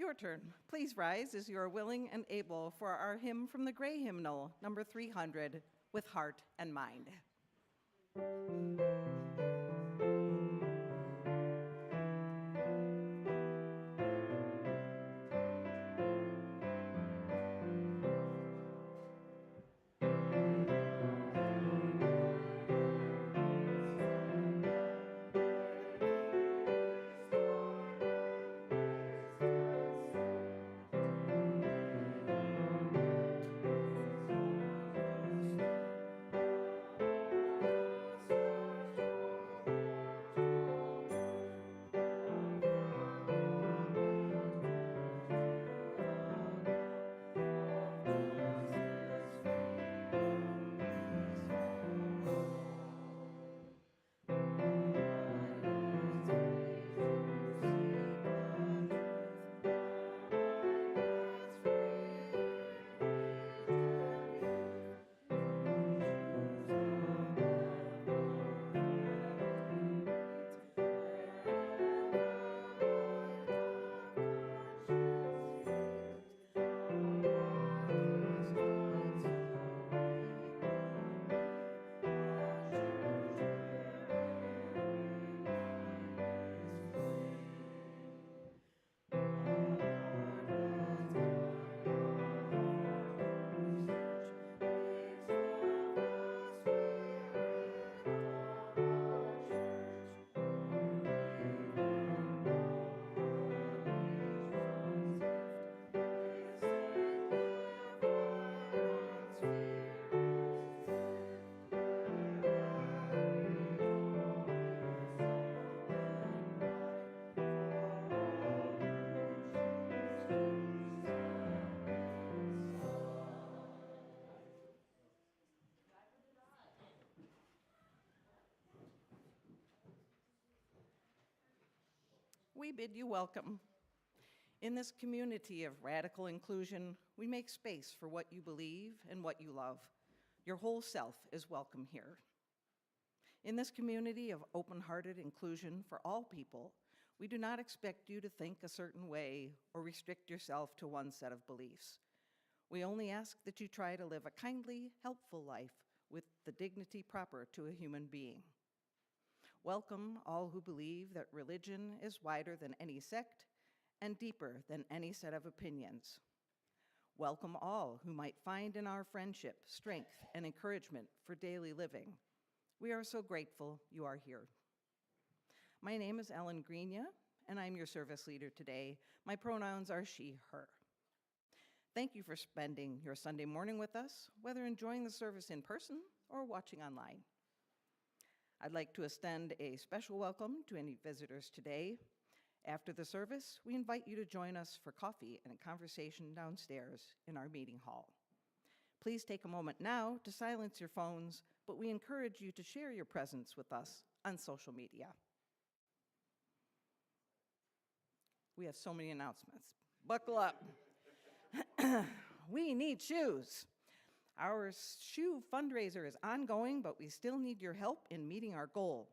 your turn. Please rise as you are willing and able for our hymn from the Gray Hymnal, number 300, With Heart and Mind. We bid you welcome. In this community of radical inclusion, we make space for what you believe and what you love. Your whole self is welcome here. In this community of open-hearted inclusion for all people, we do not expect you to think a certain way or restrict yourself to one set of beliefs. We only ask that you try to live a kindly, helpful life with the dignity proper to a human being. Welcome all who believe that religion is wider than any sect and deeper than any set of opinions. Welcome all who might find in our friendship strength and encouragement for daily living. We are so grateful you are here. My name is Ellen Grenia, and I'm your service leader today. My pronouns are she, her. Thank you for spending your Sunday morning with us, whether enjoying the service in person or watching online. I'd like to extend a special welcome to any visitors today. After the service, we invite you to join us for coffee and a conversation downstairs in our meeting hall. Please take a moment now to silence your phones, but we encourage you to share your presence with us on social media. We have so many announcements. Buckle up. We need shoes. Our shoe fundraiser is ongoing, but we still need your help in meeting our goal.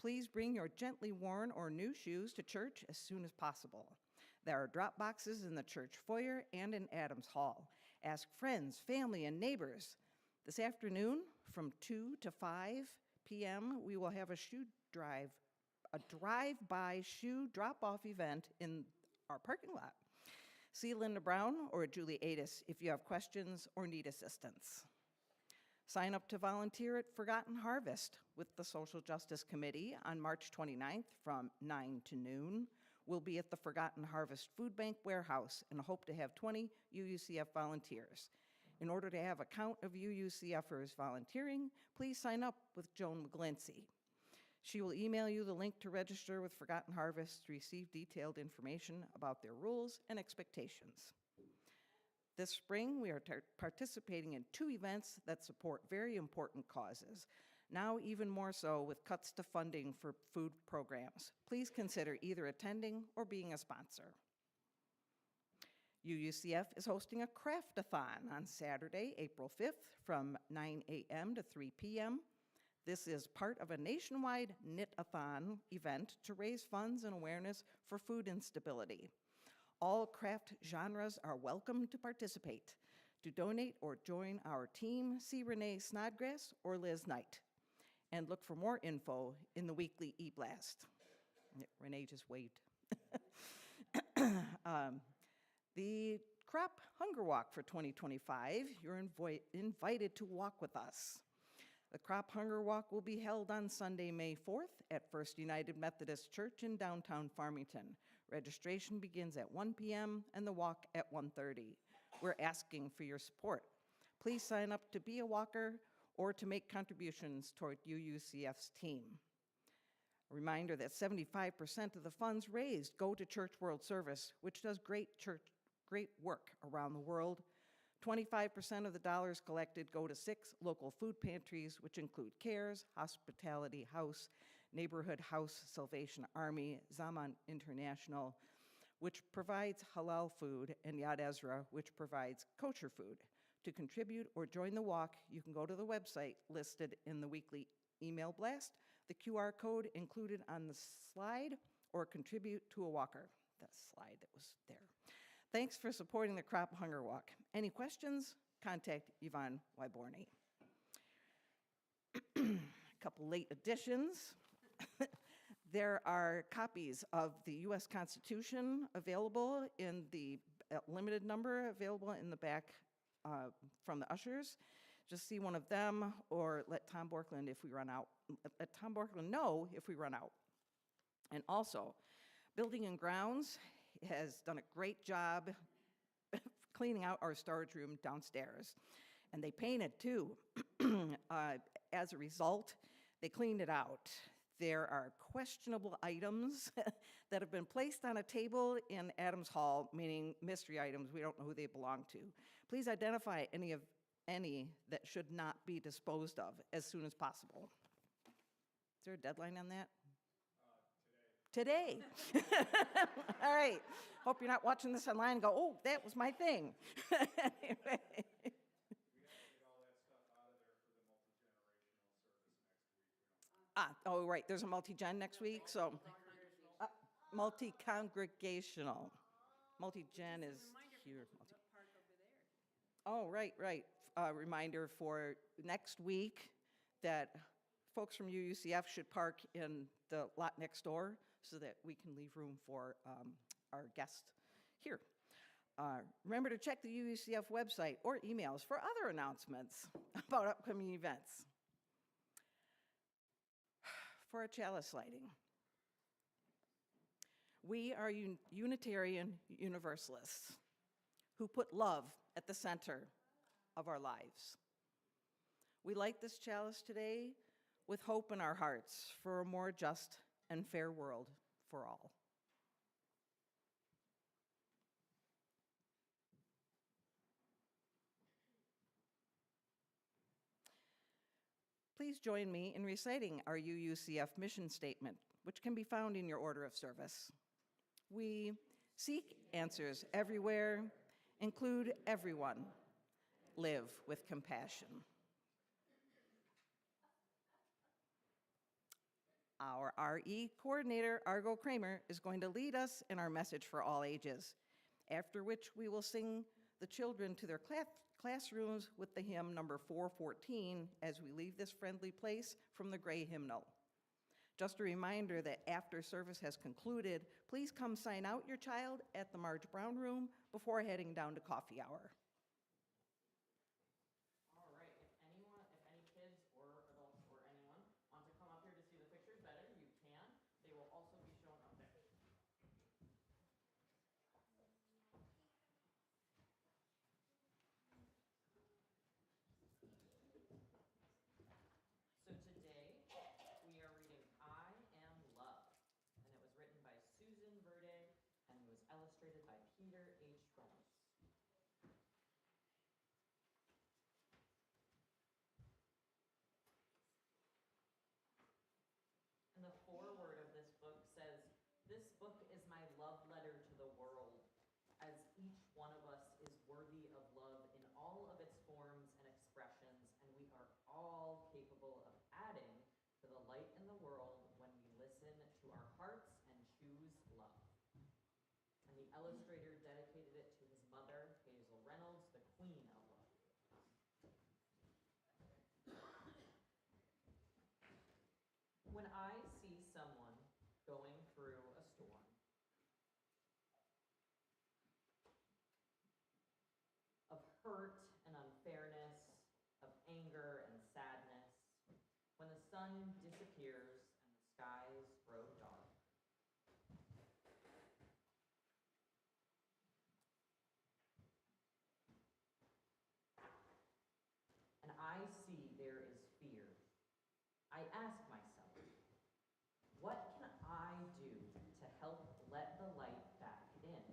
Please bring your gently worn or new shoes to church as soon as possible. There are drop boxes in the church foyer and in Adams Hall. Ask friends, family, and neighbors. This afternoon, from 2 to 5 p.m., we will have a drive-by shoe drop-off event in our parking lot. See Linda Brown or Julie Adis if you have questions or need assistance. Sign up to volunteer at Forgotten Harvest with the Social Justice Committee on March 29th from 9 to noon. We'll be at the Forgotten Harvest Food Bank warehouse and hope to have 20 UUCF volunteers. In order to have a count of UUCFers volunteering, please sign up with Joan McGlincy. She will email you the link to register with Forgotten Harvest to receive detailed information about their rules and expectations. This spring, we are participating in 2 events that support very important causes, now even more so with cuts to funding for food programs. Please consider either attending or being a sponsor. UUCF is hosting a craft-a-thon on Saturday, April 5th from 9 a.m. to 3 p.m. This is part of a nationwide knit-a-thon event to raise funds and awareness for food instability. All craft genres are welcome to participate. To donate or join our team, see Renee Snodgrass or Liz Knight. And look for more info in the weekly e-blast. Renee just waved. The Crop Hunger Walk for 2025, you're invited to walk with us. The Crop Hunger Walk will be held on Sunday, May 4th at First United Methodist Church in downtown Farmington. Registration begins at 1 p.m. and the walk at 1:30. We're asking for your support. Please sign up to be a walker or to make contributions toward UUCF's team. A reminder that 75% of the funds raised go to Church World Service, which does great work around the world. 25% of the dollars collected go to 6 local food pantries, which include CARES, Hospitality House, Neighborhood House, Salvation Army, Zaman International, which provides halal food, and Yad Ezra, which provides kosher food. To contribute or join the walk, you can go to the website listed in the weekly email blast, the QR code included on the slide, or contribute to a walker. That slide that was there. Thanks for supporting the Crop Hunger Walk. Any questions? Contact Yvonne Wyborny. A couple late additions. There are copies of the U.S. Constitution available in the limited number available in the back from the ushers. Just see one of them or let Tom Borkland if we run out. Let Tom Borkland know if we run out. And also, Building and Grounds has done a great job cleaning out our storage room downstairs. And they painted too. As a result, they cleaned it out. There are questionable items that have been placed on a table in Adams Hall, meaning mystery items. We don't know who they belong to. Please identify any that should not be disposed of as soon as possible. Is there a deadline on that? Today. All right. Hope you're not watching this online and go, oh, that was my thing. Anyway. Oh, right, there's a multi-gen next week, so. Multi-congregational. Multi-gen is here. Oh, right. Reminder for next week that folks from UUCF should park in the lot next door so that we can leave room for our guests here. Remember to check the UUCF website or emails for other announcements about upcoming events. For a chalice lighting. We are Unitarian Universalists who put love at the center of our lives. We light this chalice today with hope in our hearts for a more just and fair world for all. Please join me in reciting our UUCF mission statement, which can be found in your order of service. We seek answers everywhere, include everyone, live with compassion. Our RE coordinator, Argo Kramer, is going to lead us in our message for all ages, after which we will sing the children to their classrooms with the hymn number 414 as we leave this friendly place from the gray hymnal. Just a reminder that after service has concluded, please come sign out your child at the Marge Brown Room before heading down to coffee hour. All right, if any kids or adults or anyone want to come up here to see the pictures better, you can. They will also be shown up there. So today, we are reading I Am Love, and it was written by Susan Verde, and it was illustrated by Peter H. Reynolds. hurt and unfairness, of anger and sadness, when the sun disappears and the skies grow dark. And I see there is fear. I ask myself, what can I do to help let the light back in?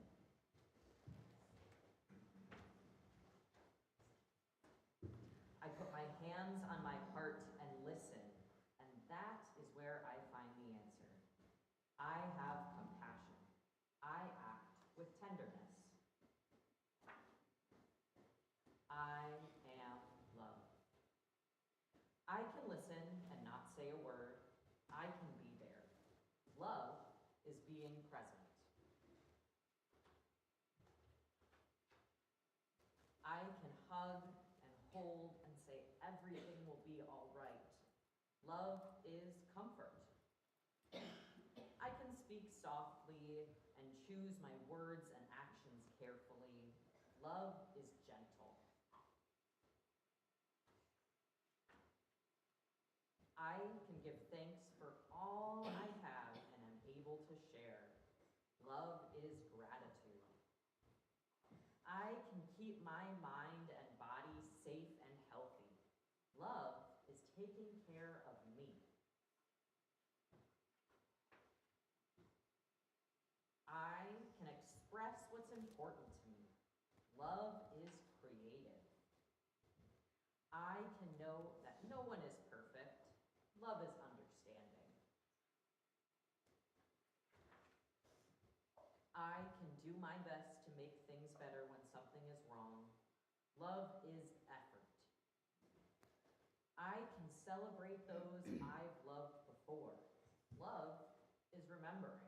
I put my hands on my heart and listen, and that is where I find the answer. I have compassion. I act with tenderness. I am love. I can listen and not say a word. I can be there. Love is being present. I can hug and hold and say everything will be all right. Love is comfort. I can speak softly and choose my words and actions carefully. Love is gentle. I can give thanks for all I have and am able to share. Love is gratitude. I can keep my mind and body safe and healthy. Love is taking care of me. I can express what's important to me. Love is creative. I can know that no one is perfect. Love is understanding. I can do my best to make things better when something is wrong. Love is effort. I can celebrate those I've loved before. Love is remembering.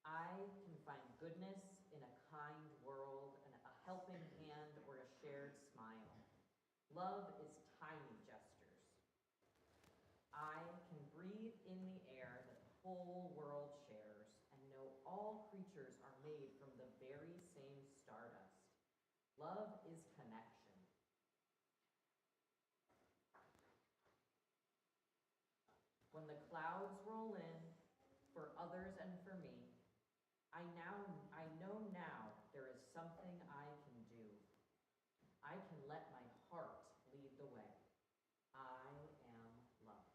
I can find goodness in a kind world and a helping hand or a shared smile. Love is tiny gestures. I can breathe in the air that the whole world shares and know all creatures are made from the very same stardust. Love is connection. When the clouds roll in, for others and for me, I know now there is something I can do. I can let my heart lead the way. I am love.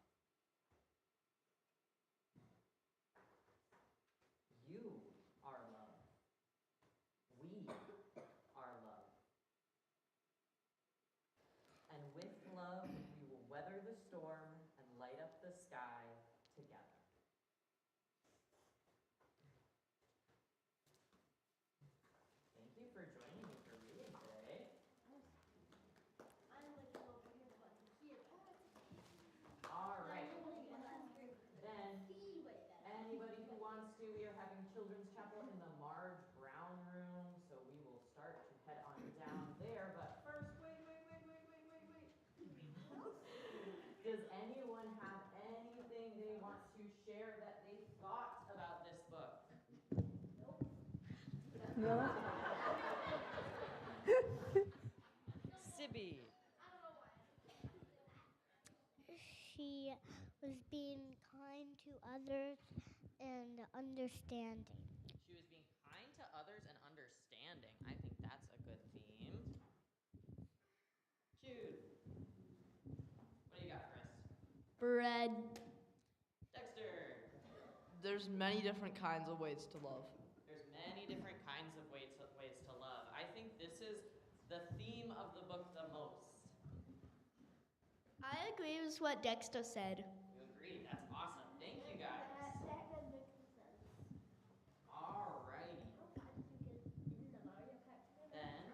You are love. We are love. And with love, we will weather the storm and light up the sky together. Thank you for joining me for reading today. All right. Then, anybody who wants to, we are having Children's Chapel in the Marge Brown Room, so we will start to head on down there. But first, wait. Does anyone have anything they want to share that they thought about this book? No. Sibby. She was being kind to others and understanding. She was being kind to others and understanding. I think that's a good theme. Jude. What do you got, Chris? Bread. Dexter. There's many different kinds of ways to love. There's many different kinds of ways to love. I think this is the theme of the book the most. I agree with what Dexter said. You agree? That's awesome. Thank you, guys. Alrighty. Then,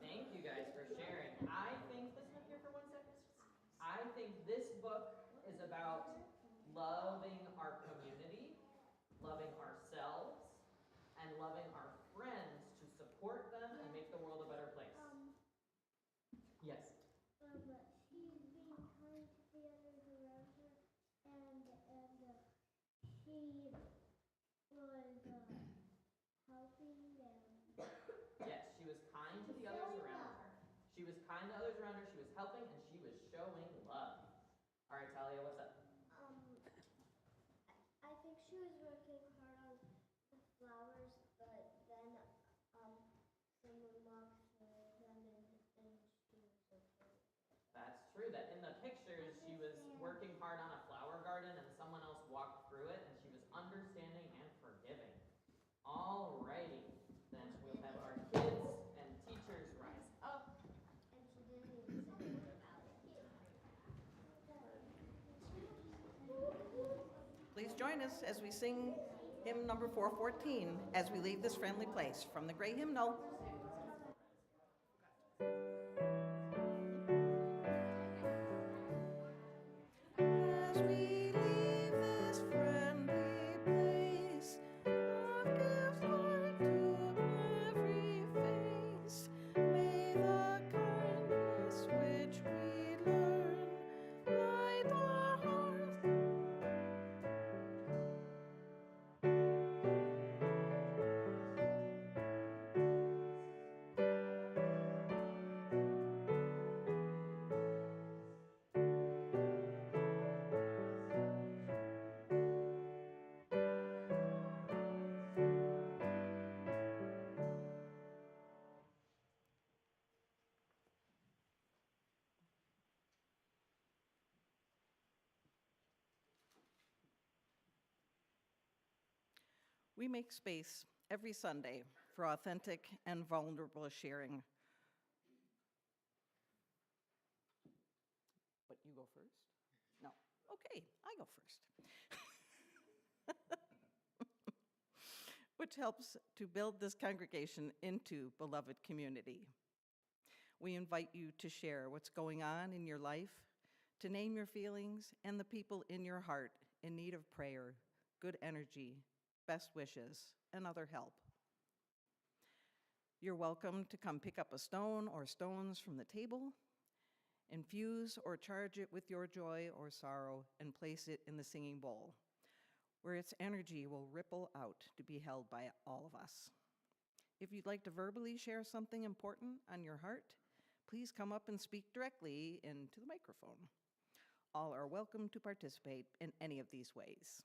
thank you guys for sharing. I think, listen up here for 1 second. I think this book is about loving our community, loving ourselves, and loving our friends to support them and make the world a better place. Yes. But she's being kind kind to others around her, she was helping, and she was showing love. All right, Talia, what's up? I think she was working hard on the flowers, but then someone walked through them and she was okay. That's true, that in the pictures, she was working hard on a flower garden, and someone else walked through it, and she was understanding and forgiving. All righty, then we'll have our kids and teachers rise up. And she didn't even say anything about it. Please join us as we sing hymn number 414 as we leave this friendly place from the Gray Hymnal. As we leave this friendly place, love gives light to every face. May the kindness which we learn light our hearts. We make space every Sunday for authentic and vulnerable sharing. But you go first? No. Okay, I go first. Which helps to build this congregation into beloved community. We invite you to share what's going on in your life, to name your feelings and the people in your heart in need of prayer, good energy, best wishes, and other help. You're welcome to come pick up a stone or stones from the table, infuse or charge it with your joy or sorrow, and place it in the singing bowl, where its energy will ripple out to be held by all of us. If you'd like to verbally share something important on your heart, please come up and speak directly into the microphone. All are welcome to participate in any of these ways.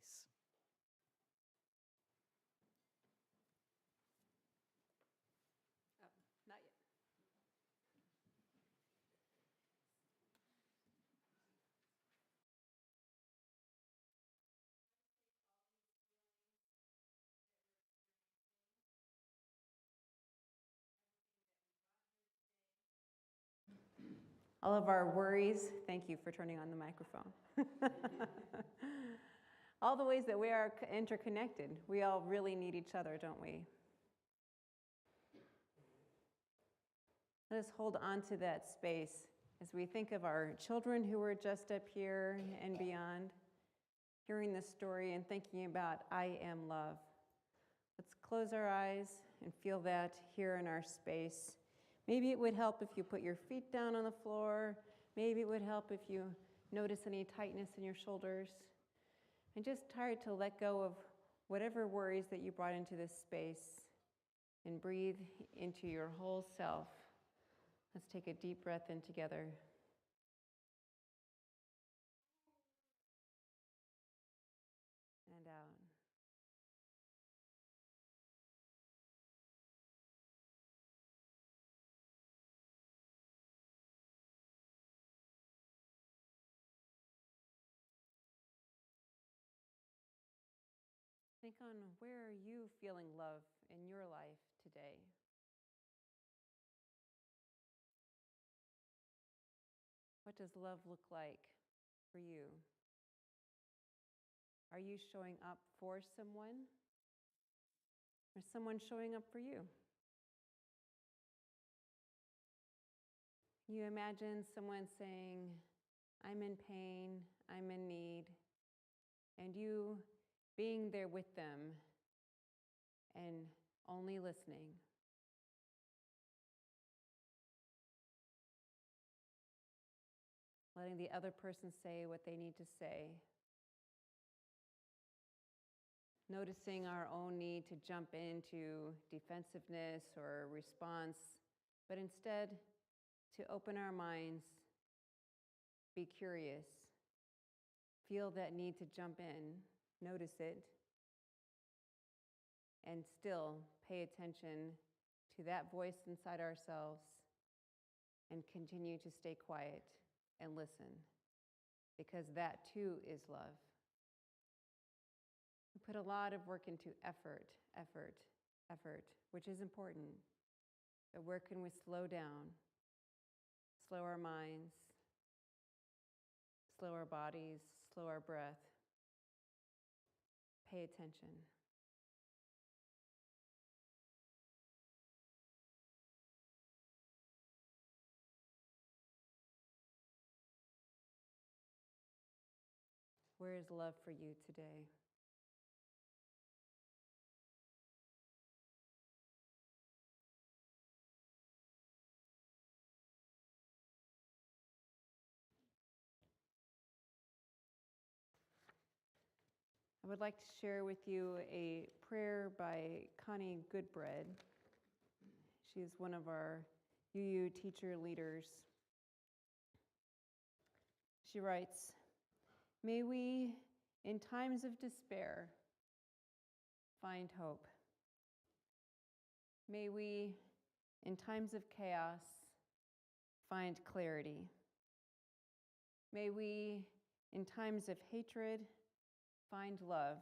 space. Not yet. All of our worries, thank you for turning on the microphone. All the ways that we are interconnected. We all really need each other, don't we? Let us hold on to that space as we think of our children who are just up here and beyond, hearing this story and thinking about I am love. Let's close our eyes and feel that here in our space. Maybe it would help if you put your feet down on the floor. Maybe it would help if you notice any tightness in your shoulders. And just try to let go of whatever worries that you brought into this space and breathe into your whole self. Let's take a deep breath in together. And out. Think on where are you feeling love in your life today? What does love look like for you? Are you showing up for someone? Or someone showing up for you? You imagine someone saying, I'm in pain, I'm in need, and you being there with them and only listening. Letting the other person say what they need to say. Noticing our own need to jump into defensiveness or response, but instead to open our minds, be curious, feel that need to jump in, notice it, and still pay attention to that voice inside ourselves and continue to stay quiet and listen, because that too is love. We put a lot of work into effort, which is important. But where can we slow down, slow our minds, slow our bodies, slow our breath, pay attention. Where is love for you today? I would like to share with you a prayer by Connie Goodbread. She is one of our UU teacher leaders. She writes, may we, in times of despair, find hope. May we, in times of chaos, find clarity. May we, in times of hatred, find love.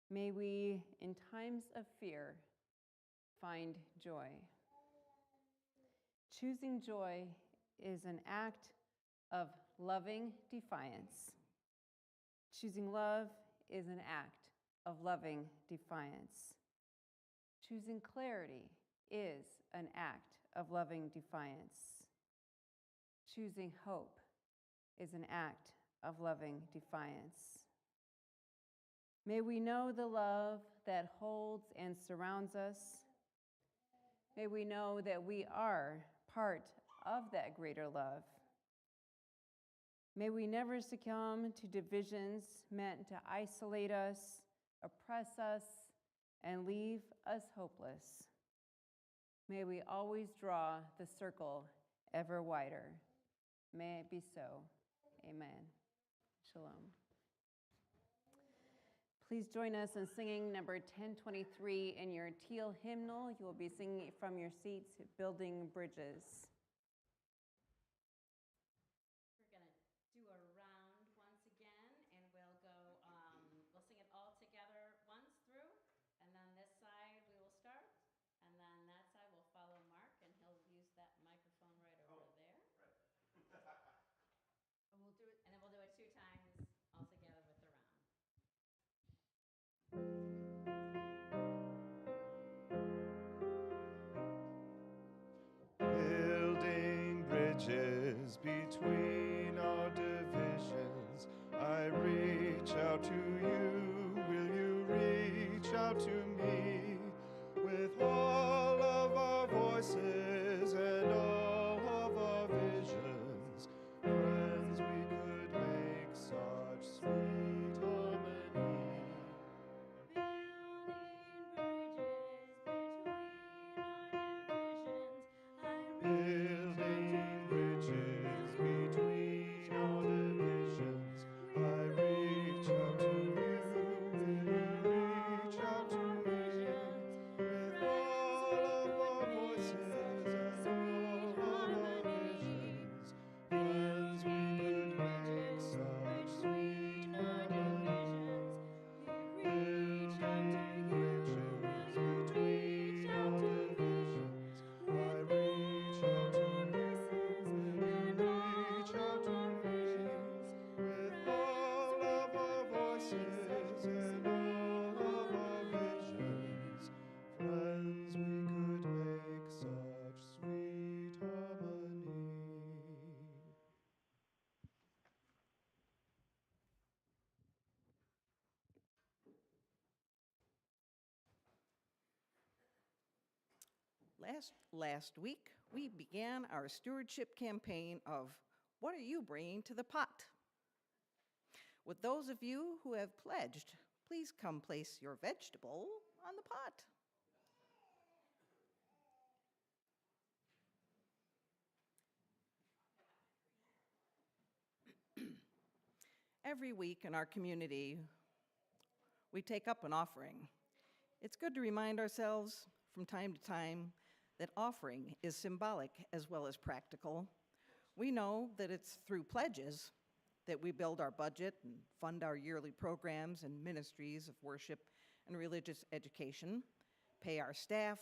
May we, in times of fear, find joy. Choosing joy is an act of loving defiance. Choosing love is an act of loving defiance. Choosing clarity is an act of loving defiance. Choosing hope is an act of loving defiance. May we know the love that holds and surrounds us. May we know that we are part of that greater love. May we never succumb to divisions meant to isolate us, oppress us, and leave us hopeless. May we always draw the circle ever wider. May it be so. Amen. Shalom. Please join us in singing number 1023 in your teal hymnal. You will be singing it from your seats, Building Bridges. We're going to do a round once again, and we'll sing it all together once through, and then this side we will start, and then that side will follow Mark, and he'll use that microphone right over there. And then we'll do it 2 times all together with the round. Building bridges between our divisions, I reach out to you, will you reach out to me? With all of our voices and all of our visions, friends, we could make such sweet harmony. Building bridges between our divisions, I reach out to you, will you reach out to me? With all of our voices and all of our visions, friends, we could make such sweet harmony. Building bridges between our divisions, I reach out to you, will you reach out to me? With all of our voices and all of our visions, friends, we could make such sweet harmony. Last week, we began our stewardship campaign of What Are You Bringing to the Pot? With those of you who have pledged, please come place your vegetable on the pot. Every week in our community, we take up an offering. It's good to remind ourselves from time to time that offering is symbolic as well as practical. We know that it's through pledges that we build our budget and fund our yearly programs and ministries of worship and religious education, pay our staff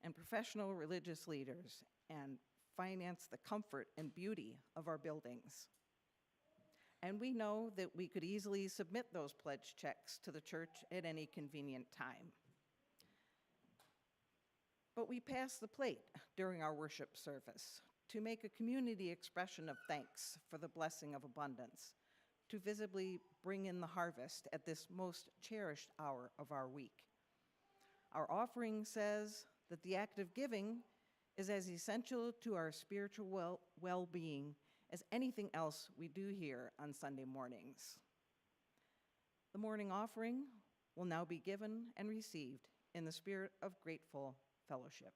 and professional religious leaders, and finance the comfort and beauty of our buildings. And we know that we could easily submit those pledge checks to the church at any convenient time. But we pass the plate during our worship service to make a community expression of thanks for the blessing of abundance, to visibly bring in the harvest at this most cherished hour of our week. Our offering says that the act of giving is as essential to our spiritual well-being as anything else we do here on Sunday mornings. The morning offering will now be given and received in the spirit of grateful fellowship.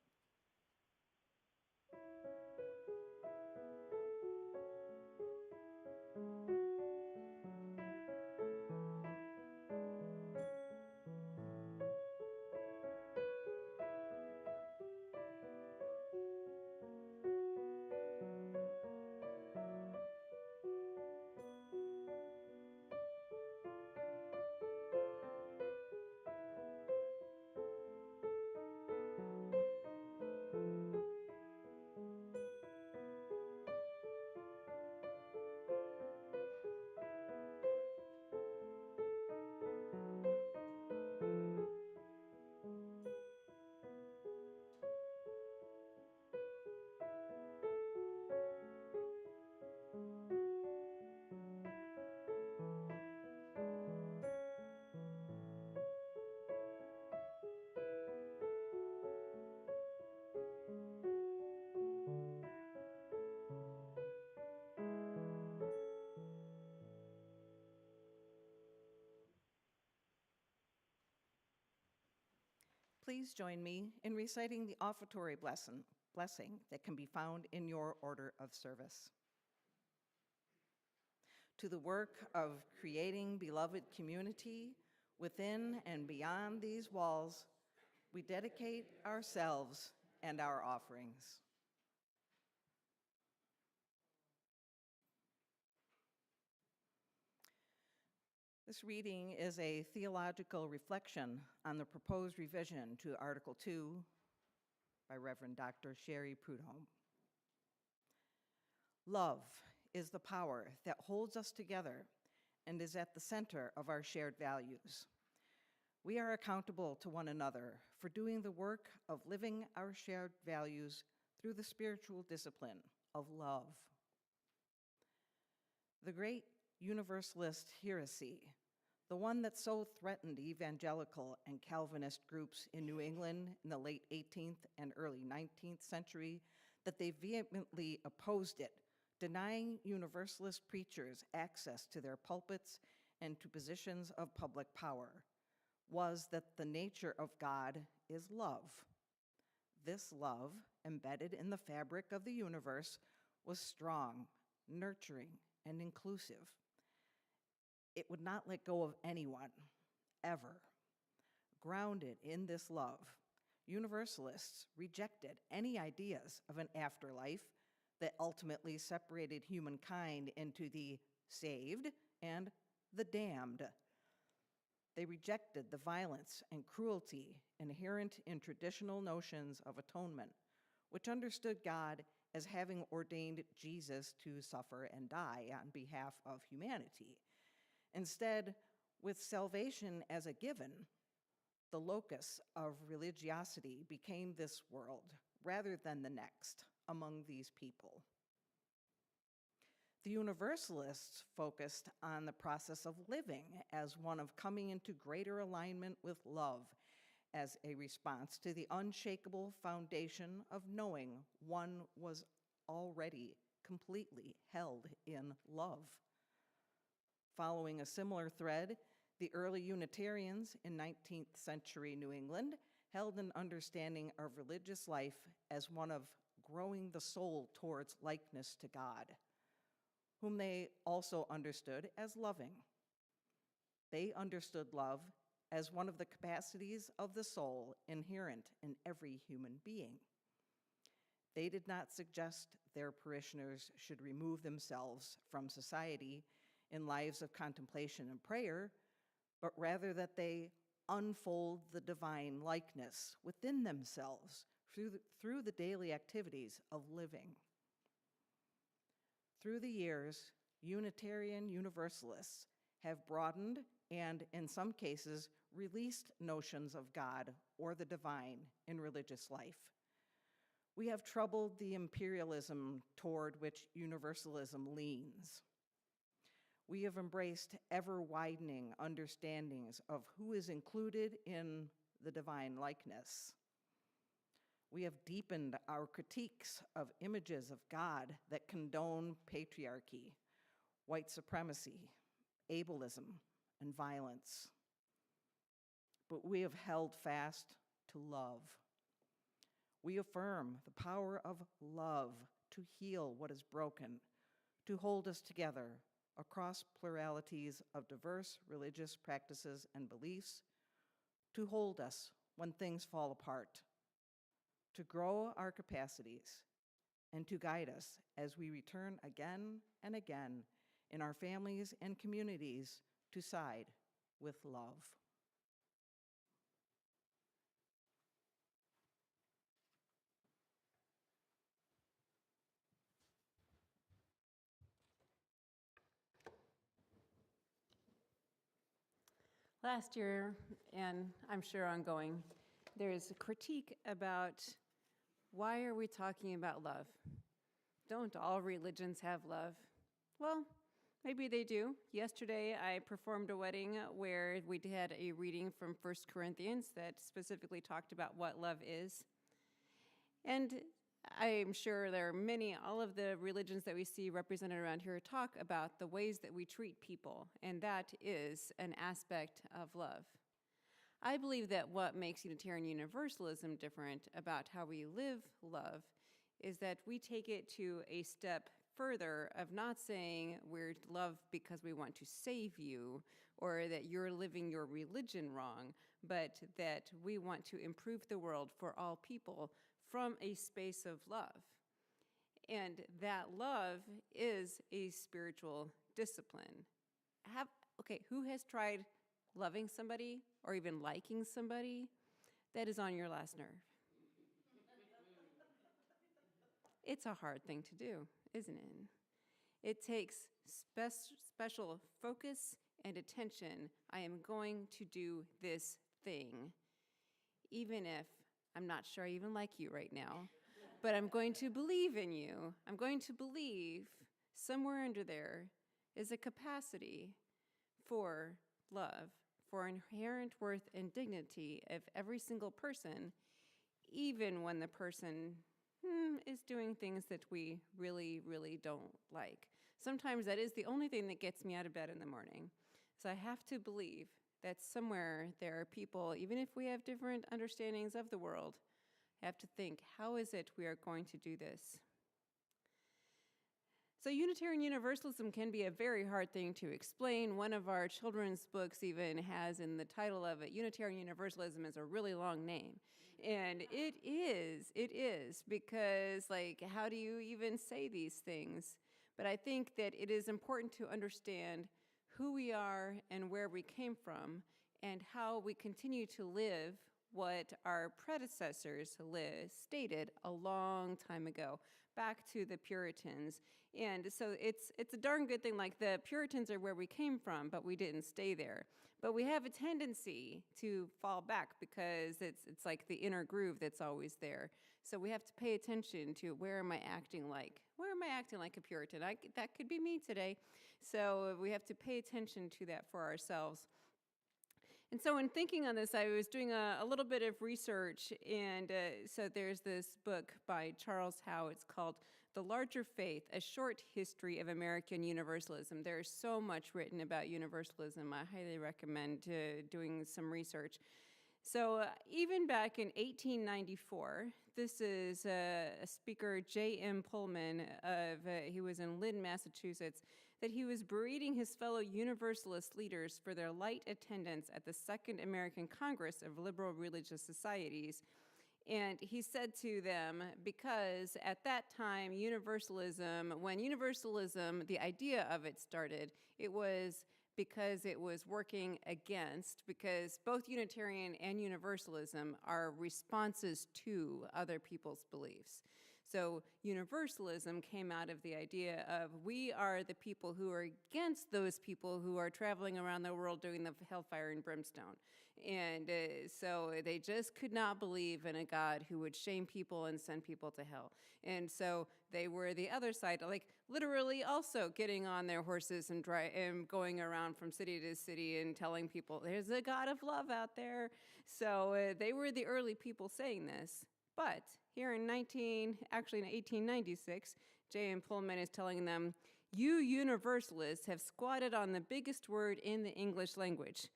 Please join me in reciting the offertory blessing that can be found in your order of service. To the work of creating beloved community, Within and beyond these walls, we dedicate ourselves and our offerings. This reading is a theological reflection on the proposed revision to Article 2 by Reverend Dr. Sherry Prudhomme. Love is the power that holds us together and is at the center of our shared values. We are accountable to one another for doing the work of living our shared values through the spiritual discipline of love. The great Universalist heresy, the one that so threatened evangelical and Calvinist groups in New England in the late 18th and early 19th century, that they vehemently opposed it, denying Universalist preachers access to their pulpits and to positions of public power, was that the nature of God is love. This love, embedded in the fabric of the universe, was strong, nurturing, and inclusive. It would not let go of anyone, ever. Grounded in this love, Universalists rejected any ideas of an afterlife that ultimately separated humankind into the saved and the damned. They rejected the violence and cruelty inherent in traditional notions of atonement, which understood God as having ordained Jesus to suffer and die on behalf of humanity. Instead, with salvation as a given, the locus of religiosity became this world rather than the next among these people. The Universalists focused on the process of living as one of coming into greater alignment with love as a response to the unshakable foundation of knowing one was already completely held in love. Following a similar thread, the early Unitarians in 19th century New England held an understanding of religious life as one of growing the soul towards likeness to God, whom they also understood as loving. They understood love as one of the capacities of the soul inherent in every human being. They did not suggest their parishioners should remove themselves from society in lives of contemplation and prayer, but rather that they unfold the divine likeness within themselves through the daily activities of living. Through the years, Unitarian Universalists have broadened and, in some cases, released notions of God or the divine in religious life. We have troubled the imperialism toward which Universalism leans. We have embraced ever-widening understandings of who is included in the divine likeness. We have deepened our critiques of images of God that condone patriarchy, white supremacy, ableism, and violence. But we have held fast to love. We affirm the power of love to heal what is broken, to hold us together across pluralities of diverse religious practices and beliefs, to hold us when things fall apart, to grow our capacities, and to guide us as we return again and again in our families and communities to side with love. Last year, and I'm sure ongoing, there's a critique about why are we talking about love? Don't all religions have love? Well, maybe they do. Yesterday, I performed a wedding where we had a reading from 1 Corinthians that specifically talked about what love is. And I'm sure there are many, all of the religions that we see represented around here talk about the ways that we treat people, and that is an aspect of love. I believe that what makes Unitarian Universalism different about how we live love is that we take it to a step further of not saying we're love because we want to save you or that you're living your religion wrong, but that we want to improve the world for all people from a space of love. And that love is a spiritual discipline. Who has tried loving somebody or even liking somebody that is on your last nerve? It's a hard thing to do, isn't it? It takes special focus and attention. I am going to do this thing, even if I'm not sure I even like you right now, but I'm going to believe in you. I'm going to believe somewhere under there is a capacity for love, for inherent worth and dignity of every single person, even when the person is doing things that we really, really don't like. Sometimes that is the only thing that gets me out of bed in the morning. So I have to believe that somewhere there are people, even if we have different understandings of the world, have to think, how is it we are going to do this? So Unitarian Universalism can be a very hard thing to explain. One of our children's books even has in the title of it, Unitarian Universalism is a really long name. And it is, because how do you even say these things? But I think that it is important to understand who we are and where we came from and how we continue to live what our predecessors stated a long time ago, back to the Puritans. And so it's a darn good thing, like the Puritans are where we came from, but we didn't stay there. But we have a tendency to fall back because it's like the inner groove that's always there. So we have to pay attention to where am I acting like? Where am I acting like a Puritan? That could be me today. So we have to pay attention to that for ourselves. And so in thinking on this, I was doing a little bit of research, and so there's this book by Charles Howe. It's called The Larger Faith, A Short History of American Universalism. There's so much written about universalism. I highly recommend doing some research. So even back in 1894, this is a speaker, J.M. Pullman, he was in Lynn, Massachusetts, that he was berating his fellow Universalist leaders for their light attendance at the Second American Congress of Liberal Religious Societies. And he said to them, because at that time, when Universalism, the idea of it started, it was because it was working against, because both Unitarian and Universalism are responses to other people's beliefs. So Universalism came out of the idea of we are the people who are against those people who are traveling around the world doing the hellfire and brimstone. And so they just could not believe in a God who would shame people and send people to hell. And so they were the other side, like literally also getting on their horses and going around from city to city and telling people there's a God of love out there. So they were the early people saying this. But here in 1896, J.M. Pullman is telling them, you Universalists have squatted on the biggest word in the English language.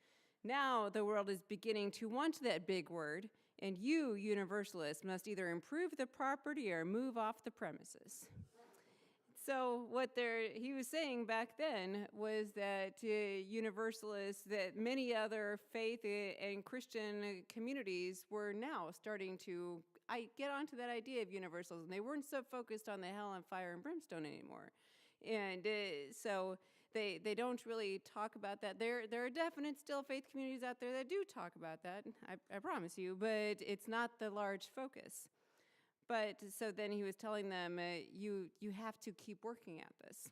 Now the world is beginning to want that big word, and you Universalists must either improve the property or move off the premises. So what he was saying back then was that Universalists, that many other faith and Christian communities were now starting to get onto that idea of universalism. They weren't so focused on the hell and fire and brimstone anymore. And so they don't really talk about that. There are definite still faith communities out there that do talk about that, I promise you, but it's not the large focus. But so then he was telling them, you have to keep working at this.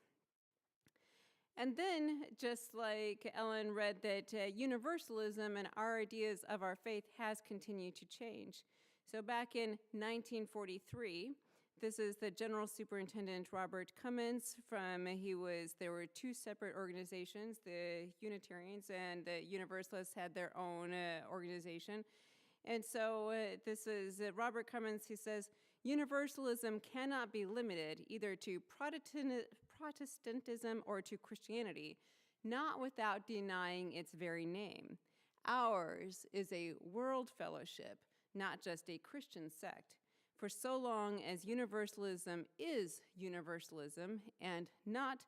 And then, just like Ellen read, that universalism and our ideas of our faith has continued to change. So back in 1943, this is the General Superintendent Robert Cummins there were two separate organizations, the Unitarians and the Universalists had their own organization. And so this is Robert Cummins, he says, Universalism cannot be limited either to Protestantism or to Christianity, not without denying its very name. Ours is a world fellowship, not just a Christian sect. For so long as universalism is universalism and not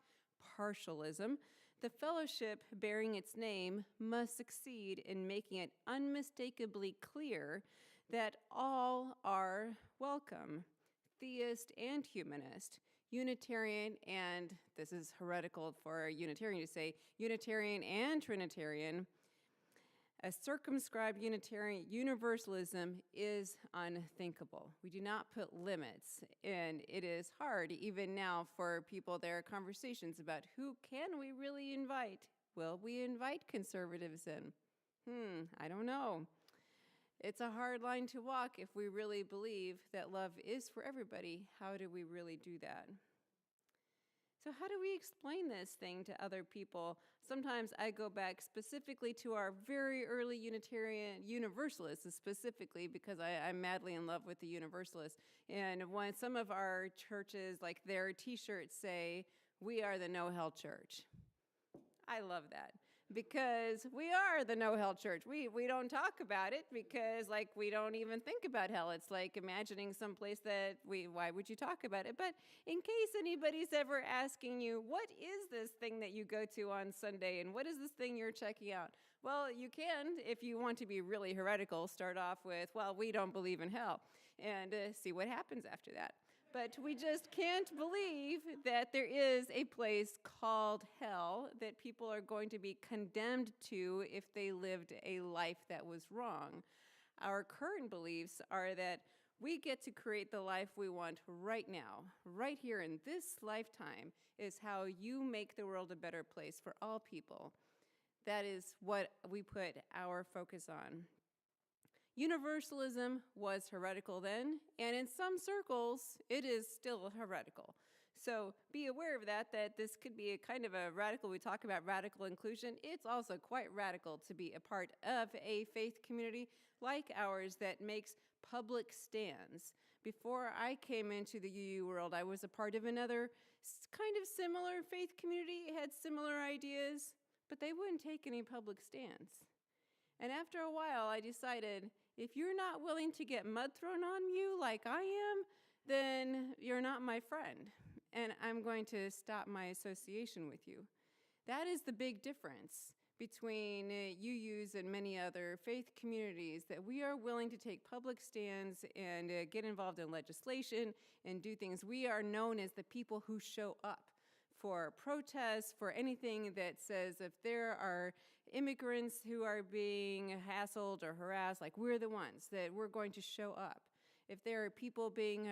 partialism, the fellowship bearing its name must succeed in making it unmistakably clear that all are welcome, theist and humanist, Unitarian and, this is heretical for a Unitarian to say, Unitarian and Trinitarian. A circumscribed Unitarian universalism is unthinkable. We do not put limits, and it is hard even now for people. There are conversations about who can we really invite. Will we invite conservatives in? I don't know. It's a hard line to walk if we really believe that love is for everybody. How do we really do that? So how do we explain this thing to other people? Sometimes I go back specifically to our very early Unitarian Universalists, specifically because I'm madly in love with the Universalists. And when some of our churches, like their t-shirts say, "We are the no hell church." I love that. Because we are the no hell church. We don't talk about it because like we don't even think about hell. It's like imagining some place that why would you talk about it? But in case anybody's ever asking you, what is this thing that you go to on Sunday and what is this thing you're checking out? Well, you can, if you want to be really heretical, start off with, well, we don't believe in hell and see what happens after that. But we just can't believe that there is a place called hell that people are going to be condemned to if they lived a life that was wrong. Our current beliefs are that we get to create the life we want right now, right here in this lifetime, is how you make the world a better place for all people. That is what we put our focus on. Universalism was heretical then, and in some circles, it is still heretical. So be aware of that this could be a kind of a radical, we talk about radical inclusion. It's also quite radical to be a part of a faith community like ours that makes public stands. Before I came into the UU world, I was a part of another kind of similar faith community, had similar ideas, but they wouldn't take any public stands. And after a while, I decided, if you're not willing to get mud thrown on you like I am, then you're not my friend, and I'm going to stop my association with you. That is the big difference between UUs and many other faith communities, that we are willing to take public stands and get involved in legislation and do things. We are known as the people who show up for protests, for anything that says if there are immigrants who are being hassled or harassed, like we're the ones that we're going to show up. If there are people being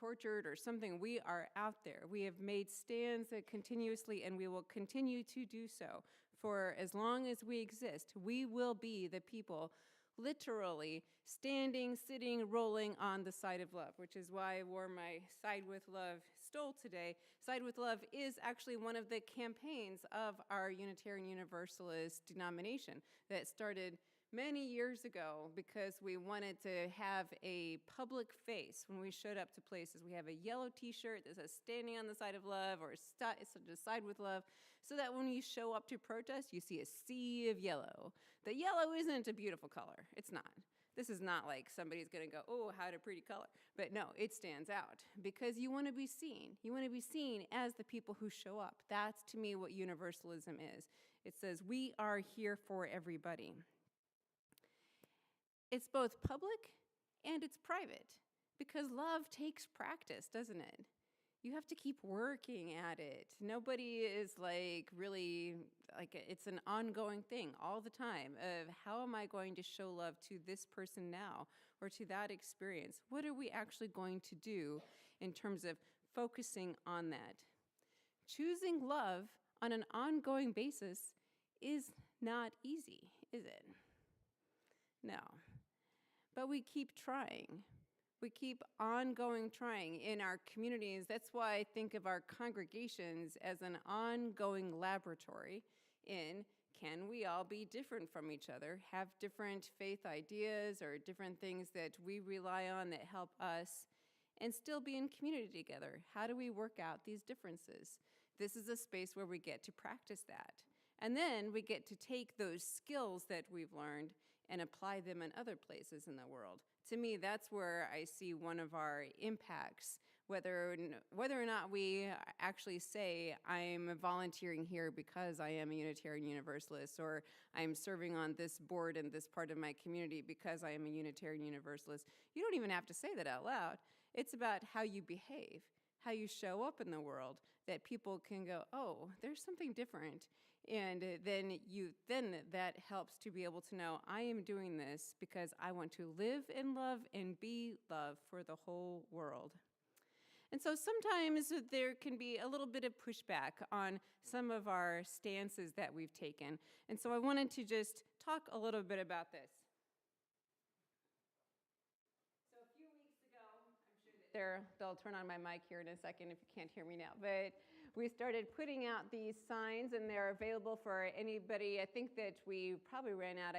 tortured or something, we are out there. We have made stands continuously, and we will continue to do so for as long as we exist. We will be the people literally standing, sitting, rolling on the side of love, which is why I wore my Side with Love stole today. Side with Love is actually one of the campaigns of our Unitarian Universalist denomination that started many years ago because we wanted to have a public face when we showed up to places. We have a yellow t-shirt that says standing on the side of love or side with love, so that when you show up to protest, you see a sea of yellow. The yellow isn't a beautiful color. It's not. This is not like somebody's going to go, oh, how a pretty color. But no, it stands out because you want to be seen. You want to be seen as the people who show up. That's, to me, what universalism is. It says we are here for everybody. It's both public and it's private because love takes practice, doesn't it? You have to keep working at it. Nobody is like really, like it's an ongoing thing all the time of how am I going to show love to this person now or to that experience? What are we actually going to do in terms of focusing on that? Choosing love on an ongoing basis is not easy, is it? No. But we keep trying. We keep ongoing trying in our communities. That's why I think of our congregations as an ongoing laboratory in can we all be different from each other, have different faith ideas or different things that we rely on that help us, and still be in community together. How do we work out these differences? This is a space where we get to practice that. And then we get to take those skills that we've learned and apply them in other places in the world. To me, that's where I see one of our impacts, whether or not we actually say, I'm volunteering here because I am a Unitarian Universalist, or I'm serving on this board in this part of my community because I am a Unitarian Universalist. You don't even have to say that out loud. It's about how you behave, how you show up in the world, that people can go, oh, there's something different. And then that helps to be able to know, I am doing this because I want to live in love and be love for the whole world. And so sometimes there can be a little bit of pushback on some of our stances that we've taken. And so I wanted to just talk a little bit about this. So a few weeks ago, I'm sure that they'll turn on my mic here in a second if you can't hear me now, but we started putting out these signs, and they're available for anybody. I think that we probably ran out.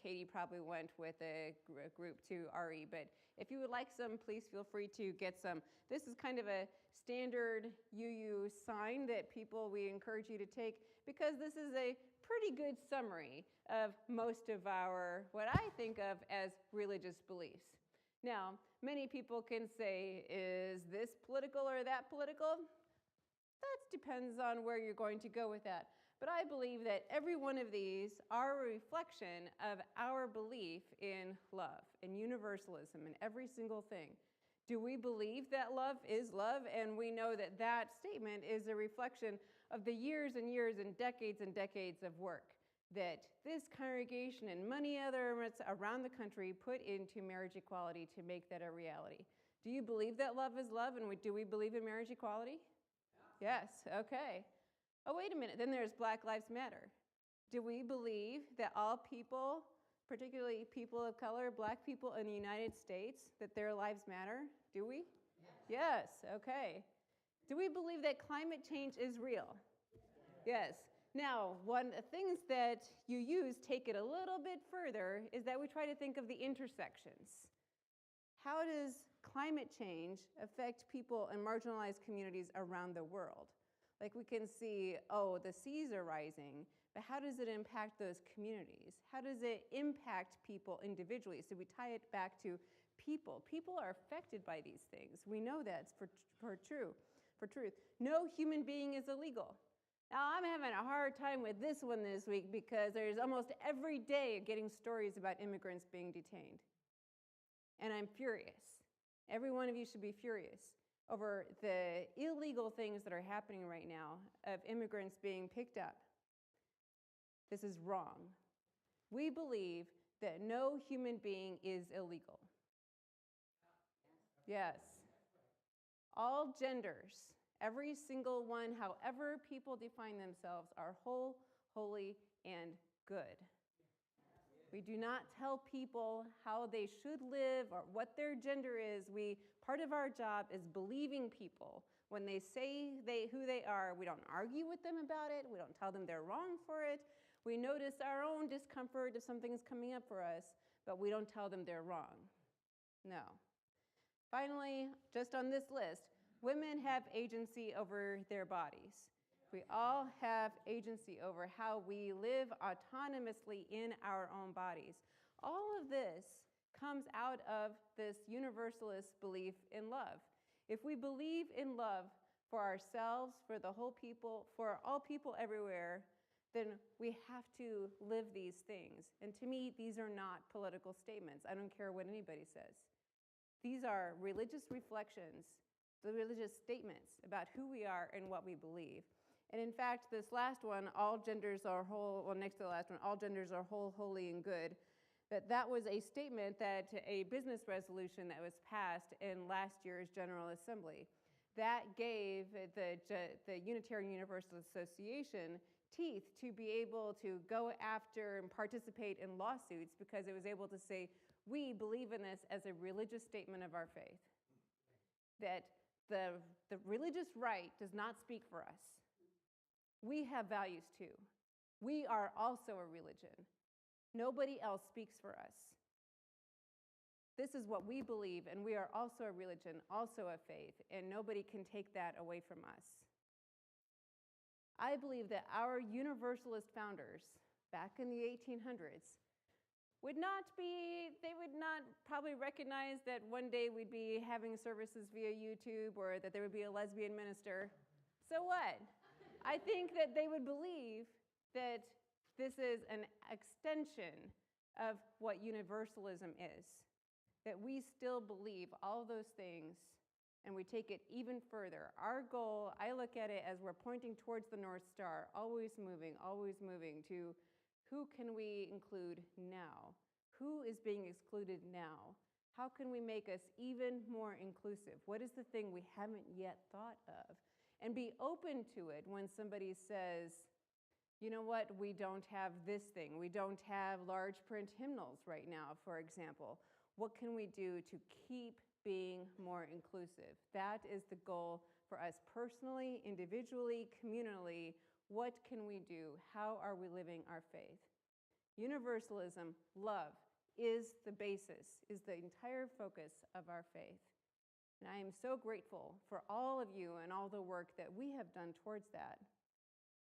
Katie probably went with a group to RE, but if you would like some, please feel free to get some. This is kind of a standard UU sign that we encourage you to take, because this is a pretty good summary of most of our, what I think of as religious beliefs. Now, many people can say, is this political or that political? That depends on where you're going to go with that. But I believe that every one of these are a reflection of our belief in love and universalism in every single thing. Do we believe that love is love? And we know that that statement is a reflection of the years and years and decades of work that this congregation and many others around the country put into marriage equality to make that a reality. Do you believe that love is love? And do we believe in marriage equality? Yes, okay. Oh, wait a minute, then there's Black Lives Matter. Do we believe that all people, particularly people of color, Black people in the United States, that their lives matter? Do we? Yes, okay. Do we believe that climate change is real? Yes. Now, one of the things that you use, take it a little bit further, is that we try to think of the intersections. How does climate change affect people in marginalized communities around the world? Like we can see, oh, the seas are rising, but how does it impact those communities? How does it impact people individually? So we tie it back to people. People are affected by these things. We know that's for truth. No human being is illegal. Now, I'm having a hard time with this one this week because there's almost every day getting stories about immigrants being detained. And I'm furious. Every one of you should be furious over the illegal things that are happening right now of immigrants being picked up. This is wrong. We believe that no human being is illegal. Yes. All genders, every single one, however people define themselves, are whole, holy, and good. We do not tell people how they should live or what their gender is. Part of our job is believing people. When they say who they are, we don't argue with them about it. We don't tell them they're wrong for it. We notice our own discomfort if something's coming up for us, but we don't tell them they're wrong. No. Finally, just on this list, women have agency over their bodies. We all have agency over how we live autonomously in our own bodies. All of this comes out of this universalist belief in love. If we believe in love for ourselves, for the whole people, for all people everywhere, then we have to live these things. And to me, these are not political statements. I don't care what anybody says. These are religious reflections, the religious statements about who we are and what we believe. And in fact, this last one, all genders are whole, well, next to the last one, all genders are whole, holy, and good, that was a statement that a business resolution that was passed in last year's General Assembly. That gave the Unitarian Universalist Association teeth to be able to go after and participate in lawsuits because it was able to say, we believe in this as a religious statement of our faith. That the religious right does not speak for us. We have values too. We are also a religion. Nobody else speaks for us. This is what we believe, and we are also a religion, also a faith, and nobody can take that away from us. I believe that our Universalist founders, back in the 1800s, they would not probably recognize that one day we'd be having services via YouTube or that there would be a lesbian minister. So what? I think that they would believe that this is an extension of what universalism is, that we still believe all those things and we take it even further. Our goal, I look at it as we're pointing towards the North Star, always moving to who can we include now? Who is being excluded now? How can we make us even more inclusive? What is the thing we haven't yet thought of? And be open to it when somebody says, you know what, we don't have this thing. We don't have large print hymnals right now, for example. What can we do to keep being more inclusive? That is the goal for us personally, individually, communally. What can we do? How are we living our faith? Universalism, love, is the basis, is the entire focus of our faith. And I am so grateful for all of you and all the work that we have done towards that.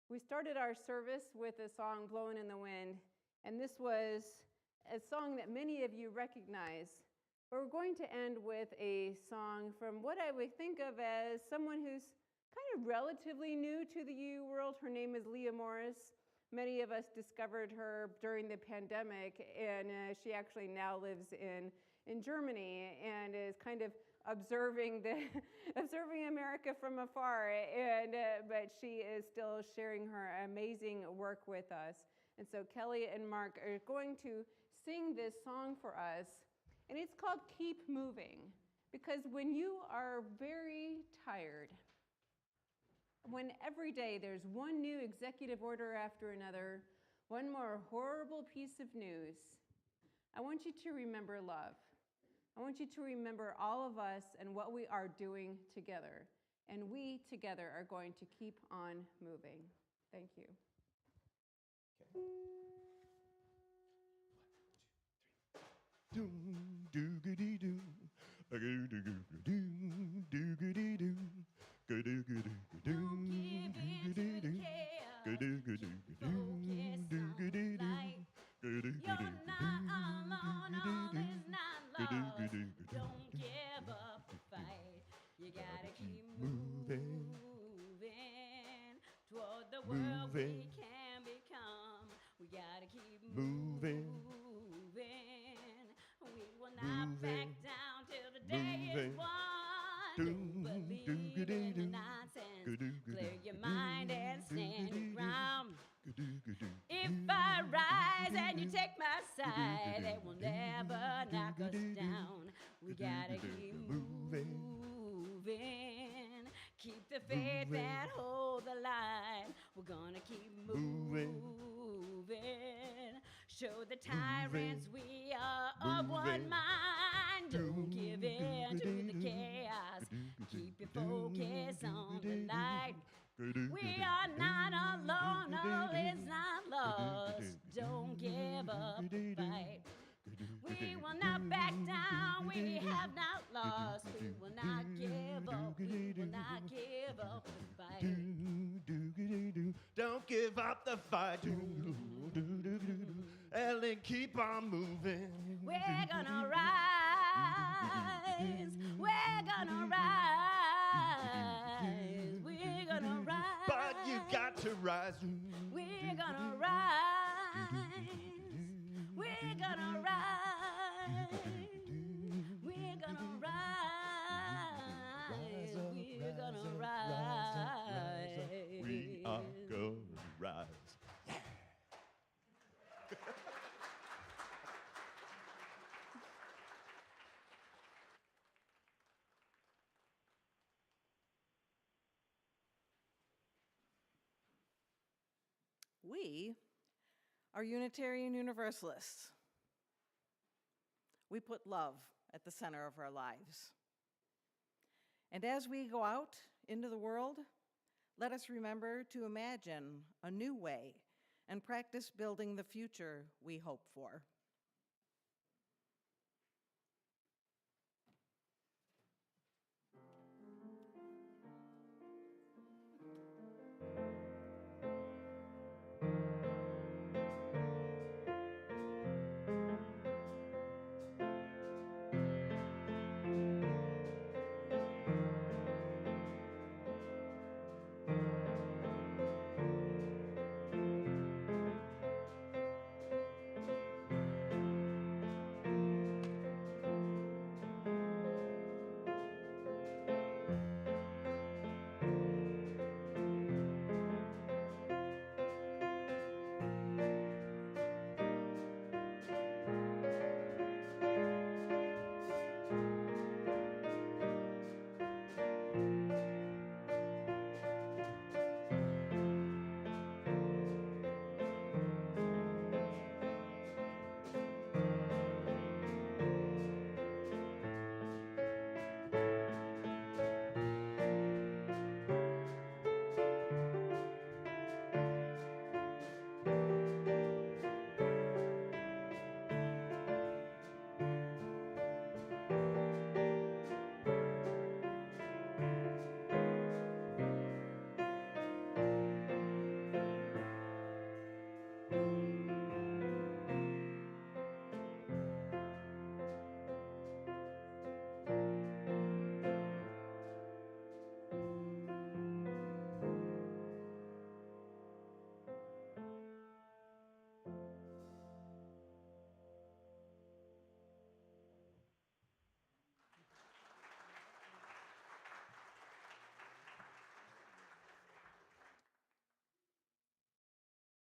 We started our service with a song, Blowing in the Wind, and this was a song that many of you recognize. But we're going to end with a song from what I would think of as someone who's kind of relatively new to the UU world. Her name is Leah Morris. Many of us discovered her during the pandemic, and she actually now lives in Germany and is kind of observing America from afar. But she is still sharing her amazing work with us. And so Kelly and Mark are going to sing this song for us, and it's called Keep Moving, because when you are very tired, when every day there's one new executive order after another, one more horrible piece of news, I want you to remember love. I want you to remember all of us and what we are doing together. And we together are going to keep on moving. Thank you. Doom, doo-ga-dee-doo, a-goo-doo-goo-doo, doo-ga-dee-doo, ga-doo-ga-doo-ga-doo, doo-ga-dee-doo, ga-doo-ga-doo-ga-doo, doo-ga-dee-doo, You're not alone, all is not lost. Don't give up the fight. You gotta keep moving toward the world we can become. We gotta keep moving. We will not back down till the day is won. Don't believe in the nonsense. Clear your mind and stand your ground. If I rise and you take my side, they will never knock us down. We gotta keep moving. Keep the faith and hold the line. We're gonna keep moving. Show the tyrants we are of one mind. Don't give in to the chaos. Keep your focus on the light. We are not alone, all is not lost. Don't give up the fight. We will not back down, we have not lost. We will not give up, we will not give up the fight. Don't give up the fight. Ellen, keep on moving. We're gonna rise, we're gonna rise, we're gonna rise. But you got to rise. We're gonna rise, we're gonna rise, we're gonna rise, we're gonna rise. We are gonna rise. We are Unitarian Universalists. We put love at the center of our lives. And as we go out into the world, let us remember to imagine a new way and practice building the future we hope for.